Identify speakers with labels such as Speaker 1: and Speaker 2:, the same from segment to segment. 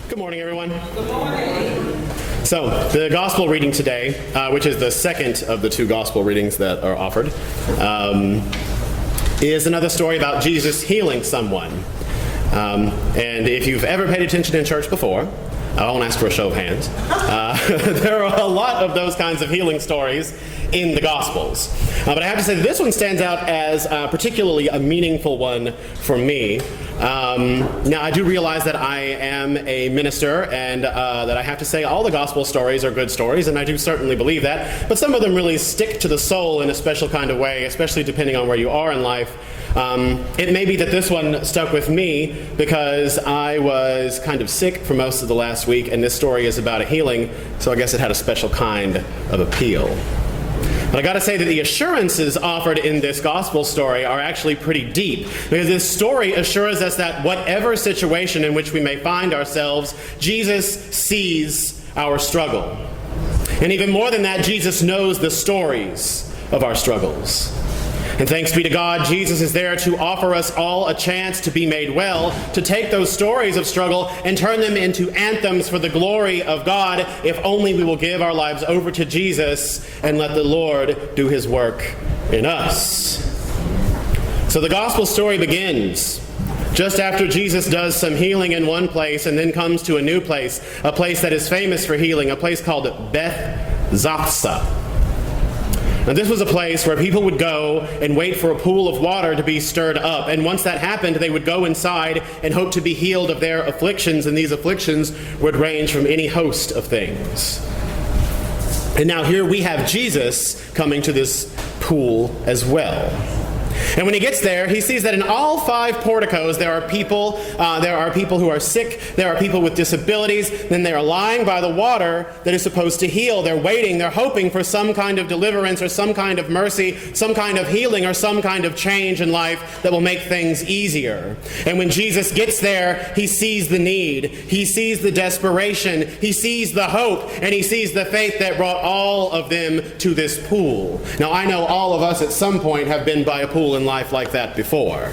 Speaker 1: Good morning, everyone. Good morning. So, the gospel reading today, which is the second of the two gospel readings that are offered, is another story about Jesus healing someone. And if you've ever paid attention in church before, I won't ask for a show of hands. There are a lot of those kinds of healing stories in the Gospels. But I have to say that this one stands out as particularly a meaningful one for me. Now, I do realize that I am a minister and that I have to say all the Gospel stories are good stories, and I do certainly believe that. But some of them really stick to the soul in a special kind of way, especially depending on where you are in life. It may be that this one stuck with me because I was kind of sick for most of the last week, and this story is about a healing, so I guess it had a special kind of appeal. But I gotta say that the assurances offered in this gospel story are actually pretty deep, because this story assures us that whatever situation in which we may find ourselves, Jesus sees our struggle. And even more than that, Jesus knows the stories of our struggles. And thanks be to God, Jesus is there to offer us all a chance to be made well, to take those stories of struggle and turn them into anthems for the glory of God, if only we will give our lives over to Jesus and let the Lord do his work in us. So the gospel story begins just after Jesus does some healing in one place and then comes to a new place, a place that is famous for healing, a place called Beth Zaphtha. Now, this was a place where people would go and wait for a pool of water to be stirred up. And once that happened, they would go inside and hope to be healed of their afflictions. And these afflictions would range from any host of things. And now here we have Jesus coming to this pool as well. And when he gets there, he sees that in all 5 porticos there are people who are sick, there are people with disabilities, then they are lying by the water that is supposed to heal. They're waiting, they're hoping for some kind of deliverance or some kind of mercy, some kind of healing or some kind of change in life that will make things easier. And when Jesus gets there, he sees the need, he sees the desperation, he sees the hope, and he sees the faith that brought all of them to this pool. Now, I know all of us at some point have been by a pool in life like that before.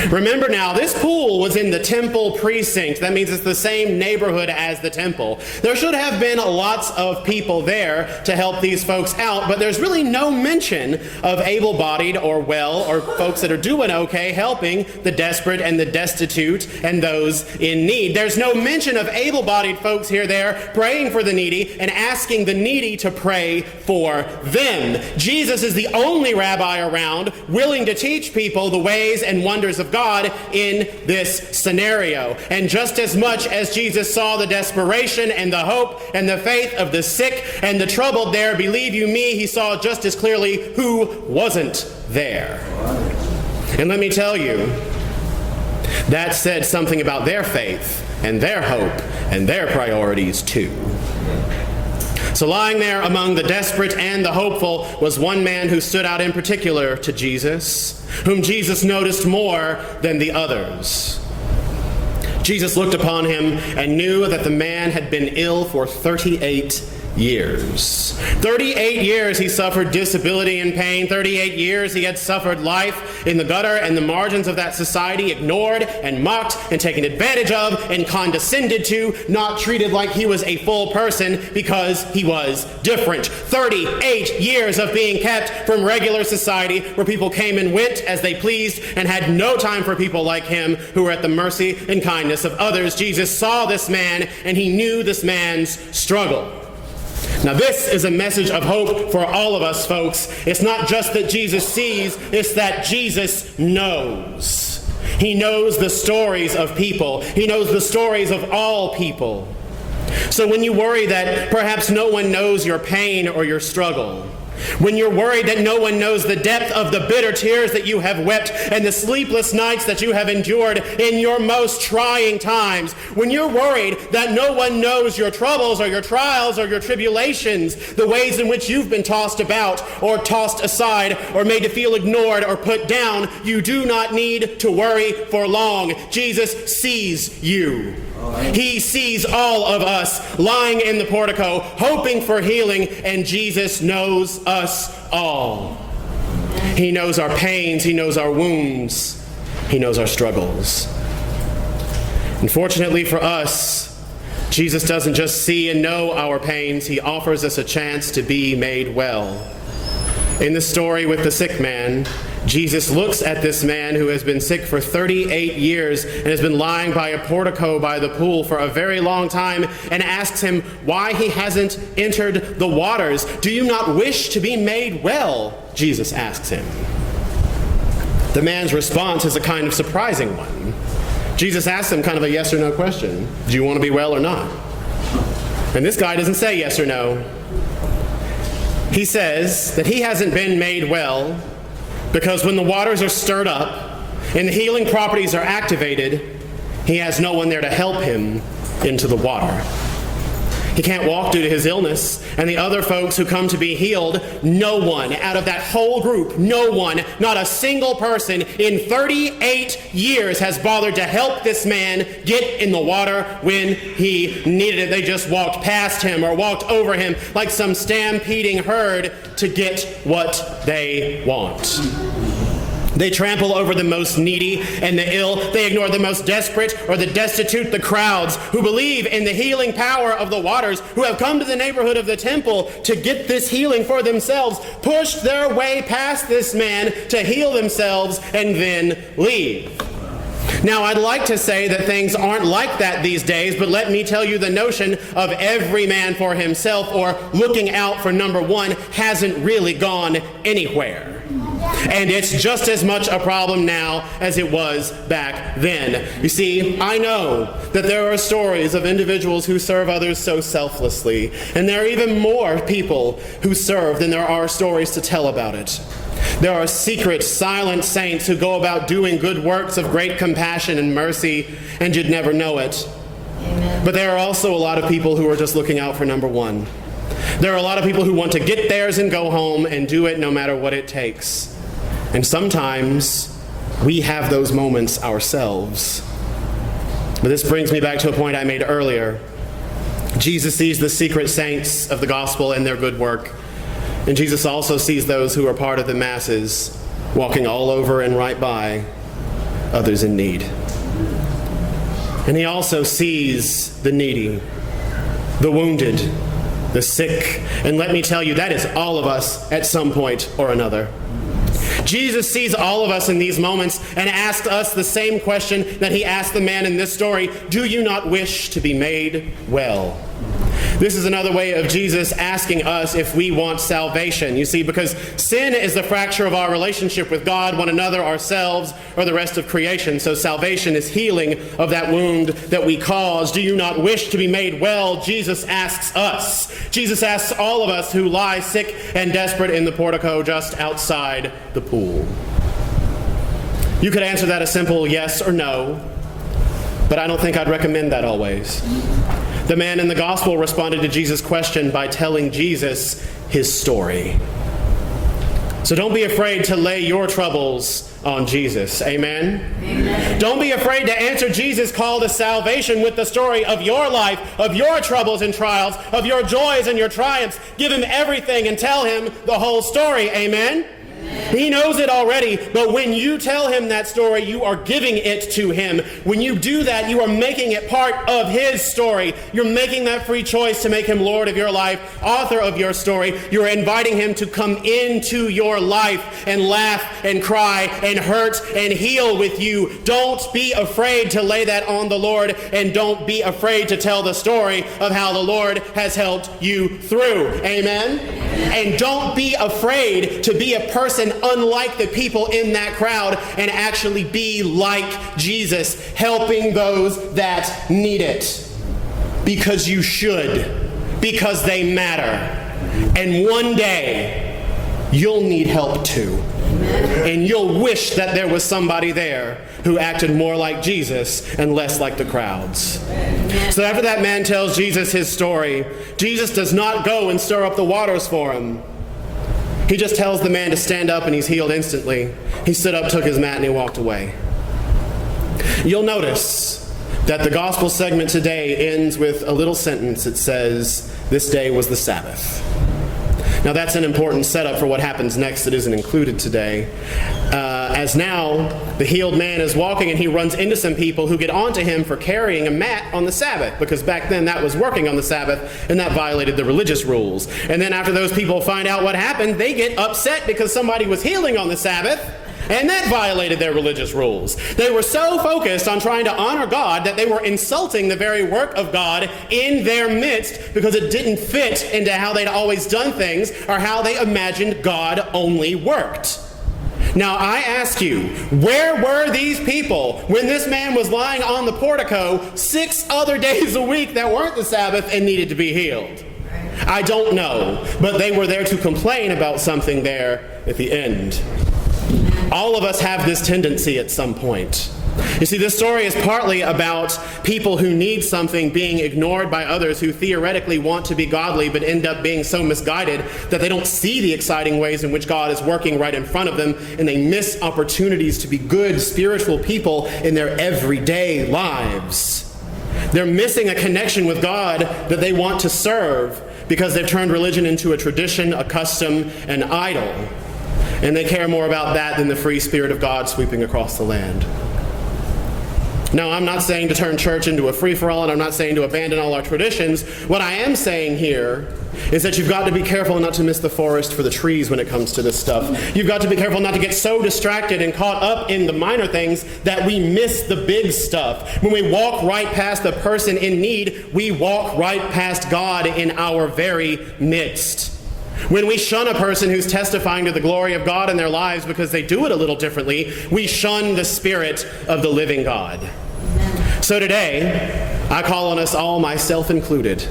Speaker 1: Remember now, this pool was in the temple precinct. That means it's the same neighborhood as the temple. There should have been lots of people there to help these folks out, but there's really no mention of able-bodied or well or folks that are doing okay helping the desperate and the destitute and those in need. There's no mention of able-bodied folks here there praying for the needy and asking the needy to pray for them. Jesus is the only rabbi around willing to teach people the ways and wonders of God in this scenario. And just as much as Jesus saw the desperation and the hope and the faith of the sick and the troubled there, believe you me, he saw just as clearly who wasn't there. And let me tell you, that said something about their faith and their hope and their priorities too. So lying there among the desperate and the hopeful was one man who stood out in particular to Jesus, whom Jesus noticed more than the others. Jesus looked upon him and knew that the man had been ill for 38 years. 38 years he suffered disability and pain. 38 years he had suffered life in the gutter and the margins of that society, ignored and mocked and taken advantage of and condescended to, not treated like he was a full person because he was different. 38 years of being kept from regular society where people came and went as they pleased and had no time for people like him who were at the mercy and kindness of others. Jesus saw this man and he knew this man's struggle. Now this is a message of hope for all of us, folks. It's not just that Jesus sees, it's that Jesus knows. He knows the stories of people. He knows the stories of all people. So when you worry that perhaps no one knows your pain or your struggle, when you're worried that no one knows the depth of the bitter tears that you have wept and the sleepless nights that you have endured in your most trying times, when you're worried that no one knows your troubles or your trials or your tribulations, the ways in which you've been tossed about or tossed aside or made to feel ignored or put down, you do not need to worry for long. Jesus sees you. He sees all of us lying in the portico, hoping for healing, and Jesus knows us all. He knows our pains, he knows our wounds, he knows our struggles. Unfortunately for us, Jesus doesn't just see and know our pains, he offers us a chance to be made well. In the story with the sick man, Jesus looks at this man who has been sick for 38 years and has been lying by a portico by the pool for a very long time and asks him why he hasn't entered the waters. "Do you not wish to be made well?" Jesus asks him. The man's response is a kind of surprising one. Jesus asks him kind of a yes or no question. Do you want to be well or not? And this guy doesn't say yes or no. He says that he hasn't been made well because when the waters are stirred up and the healing properties are activated, he has no one there to help him into the water. He can't walk due to his illness, and the other folks who come to be healed, no one out of that whole group, no one, not a single person in 38 years has bothered to help this man get in the water when he needed it. They just walked past him or walked over him like some stampeding herd to get what they want. They trample over the most needy and the ill. They ignore the most desperate or the destitute, the crowds who believe in the healing power of the waters, who have come to the neighborhood of the temple to get this healing for themselves, pushed their way past this man to heal themselves and then leave. Now, I'd like to say that things aren't like that these days, but let me tell you the notion of every man for himself or looking out for number one hasn't really gone anywhere. And it's just as much a problem now as it was back then. You see, I know that there are stories of individuals who serve others so selflessly, and there are even more people who serve than there are stories to tell about it. There are secret, silent saints who go about doing good works of great compassion and mercy, and you'd never know it. Amen. But there are also a lot of people who are just looking out for number one. There are a lot of people who want to get theirs and go home and do it no matter what it takes. And sometimes we have those moments ourselves. But this brings me back to a point I made earlier. Jesus sees the secret saints of the gospel and their good work. And Jesus also sees those who are part of the masses, walking all over and right by others in need. And he also sees the needy, the wounded, the sick. And let me tell you, that is all of us at some point or another. Jesus sees all of us in these moments and asks us the same question that he asked the man in this story: do you not wish to be made well? This is another way of Jesus asking us if we want salvation. You see, because sin is the fracture of our relationship with God, one another, ourselves, or the rest of creation. So salvation is healing of that wound that we caused. Do you not wish to be made well? Jesus asks us. Jesus asks all of us who lie sick and desperate in the portico just outside the pool. You could answer that a simple yes or no, but I don't think I'd recommend that always. The man in the gospel responded to Jesus' question by telling Jesus his story. So don't be afraid to lay your troubles on Jesus. Amen? Amen. Don't be afraid to answer Jesus' call to salvation with the story of your life, of your troubles and trials, of your joys and your triumphs. Give him everything and tell him the whole story. Amen? He knows it already, but when you tell him that story, you are giving it to him. When you do that, you are making it part of his story. You're making that free choice to make him Lord of your life, author of your story. You're inviting him to come into your life and laugh and cry and hurt and heal with you. Don't be afraid to lay that on the Lord, and don't be afraid to tell the story of how the Lord has helped you through. Amen? And don't be afraid to be a person unlike the people in that crowd and actually be like Jesus, helping those that need it. Because you should. Because they matter. And one day, you'll need help too. And you'll wish that there was somebody there who acted more like Jesus and less like the crowds. So after that man tells Jesus his story, Jesus does not go and stir up the waters for him. He just tells the man to stand up and he's healed instantly. He stood up, took his mat, and he walked away. You'll notice that the gospel segment today ends with a little sentence that says, "This day was the Sabbath." Now that's an important setup for what happens next that isn't included today. as now the healed man is walking and he runs into some people who get onto him for carrying a mat on the Sabbath, because back then that was working on the Sabbath and that violated the religious rules. And then after those people find out what happened, they get upset because somebody was healing on the Sabbath, and that violated their religious rules. They were so focused on trying to honor God that they were insulting the very work of God in their midst because it didn't fit into how they'd always done things or how they imagined God only worked. Now I ask you, where were these people when this man was lying on the portico 6 other days a week that weren't the Sabbath and needed to be healed? I don't know, but they were there to complain about something there at the end. All of us have this tendency at some point. You see, this story is partly about people who need something being ignored by others who theoretically want to be godly but end up being so misguided that they don't see the exciting ways in which God is working right in front of them, and they miss opportunities to be good spiritual people in their everyday lives. They're missing a connection with God that they want to serve because they've turned religion into a tradition, a custom, an idol. And they care more about that than the free Spirit of God sweeping across the land. Now, I'm not saying to turn church into a free-for-all, and I'm not saying to abandon all our traditions. What I am saying here is that you've got to be careful not to miss the forest for the trees when it comes to this stuff. You've got to be careful not to get so distracted and caught up in the minor things that we miss the big stuff. When we walk right past the person in need, we walk right past God in our very midst. When we shun a person who's testifying to the glory of God in their lives because they do it a little differently, we shun the Spirit of the living God. Amen. So today, I call on us all, myself included,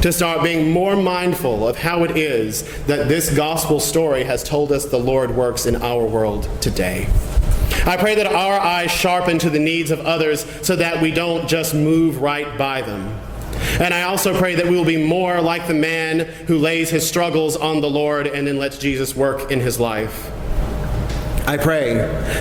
Speaker 1: to start being more mindful of how it is that this gospel story has told us the Lord works in our world today. I pray that our eyes sharpen to the needs of others so that we don't just move right by them. And I also pray that we will be more like the man who lays his struggles on the Lord and then lets Jesus work in his life. I pray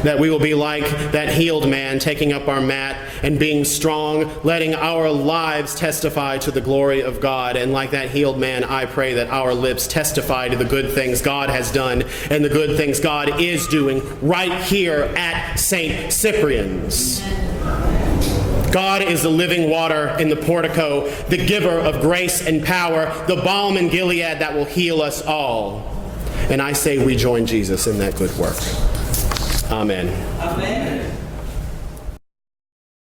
Speaker 1: that we will be like that healed man, taking up our mat and being strong, letting our lives testify to the glory of God. And like that healed man, I pray that our lips testify to the good things God has done and the good things God is doing right here at St. Cyprian's. God is the living water in the portico, the giver of grace and power, the balm in Gilead that will heal us all. And I say we join Jesus in that good work. Amen.
Speaker 2: Amen.